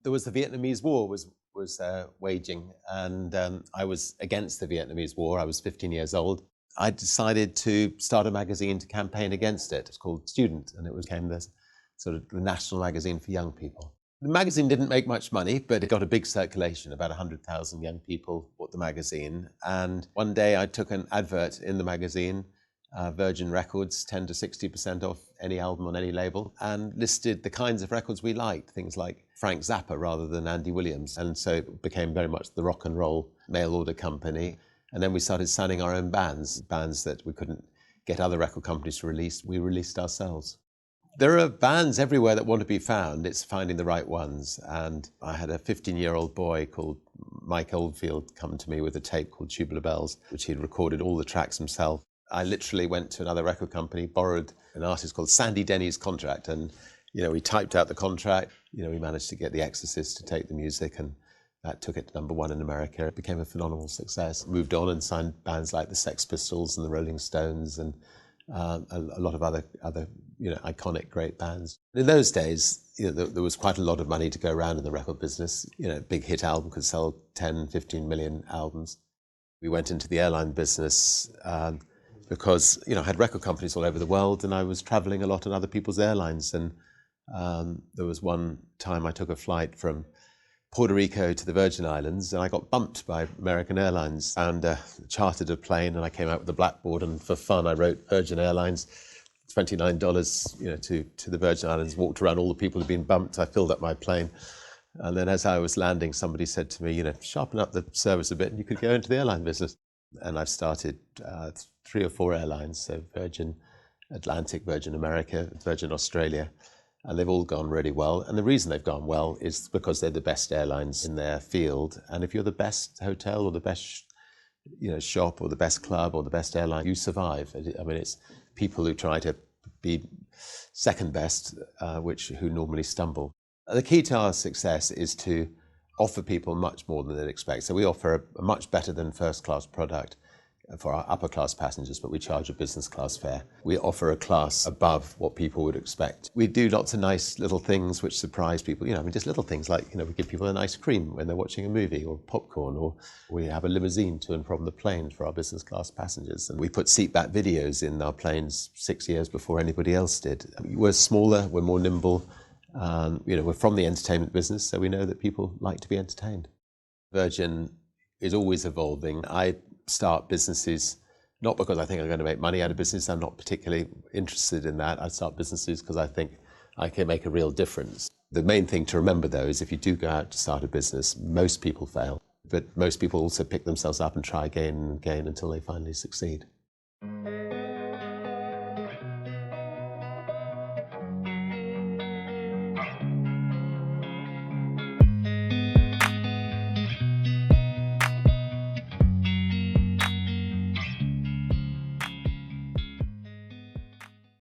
There was the Vietnamese War was waging, and I was against the Vietnamese War. I was 15 years old. I decided to start a magazine to campaign against it. It's called Student, and it became the sort of the national magazine for young people. The magazine didn't make much money, but it got a big circulation. About 100,000 young people bought the magazine. And one day I took an advert in the magazine, Virgin Records, 10 to 60% off any album on any label, and listed the kinds of records we liked, things like Frank Zappa rather than Andy Williams. And so it became very much the rock and roll mail order company. And then we started signing our own bands that we couldn't get other record companies to release. We released ourselves. There are bands everywhere that want to be found. It's finding the right ones. And I had a 15-year-old boy called Mike Oldfield come to me with a tape called Tubular Bells, which he'd recorded all the tracks himself. I literally went to another record company, borrowed an artist called Sandy Denny's contract, and we typed out the contract. We managed to get the Exorcist to take the music, and that took it to #1 in America. It became a phenomenal success. Moved on and signed bands like the Sex Pistols and the Rolling Stones, and a lot of other iconic great bands. In those days, there was quite a lot of money to go around in the record business. A big hit album could sell 10, 15 million albums. We went into the airline business because I had record companies all over the world, and I was traveling a lot on other people's airlines. And there was one time I took a flight from Puerto Rico to the Virgin Islands, and I got bumped by American Airlines, and chartered a plane, and I came out with a blackboard, and for fun I wrote Virgin Airlines, $29, to the Virgin Islands, walked around all the people who'd been bumped. I filled up my plane, and then as I was landing, somebody said to me, sharpen up the service a bit and you could go into the airline business. And I've started 3 or 4 airlines, so Virgin Atlantic, Virgin America, Virgin Australia, and they've all gone really well. And the reason they've gone well is because they're the best airlines in their field. And if you're the best hotel or the best shop or the best club or the best airline, you survive. I mean, it's people who try to be second best, who normally stumble. The key to our success is to offer people much more than they'd expect. So we offer a much better than first class product for our upper class passengers, but we charge a business class fare. We offer a class above what people would expect. We do lots of nice little things which surprise people. Just little things like, we give people an ice cream when they're watching a movie, or popcorn, or we have a limousine to and from the plane for our business class passengers. And we put seat back videos in our planes 6 years before anybody else did. We're smaller, we're more nimble. We're from the entertainment business, so we know that people like to be entertained. Virgin is always evolving. I start businesses not because I think I'm going to make money out of business. I'm not particularly interested in that. I start businesses because I think I can make a real difference. The main thing to remember, though, is if you do go out to start a business, most people fail, but most people also pick themselves up and try again and again until they finally succeed.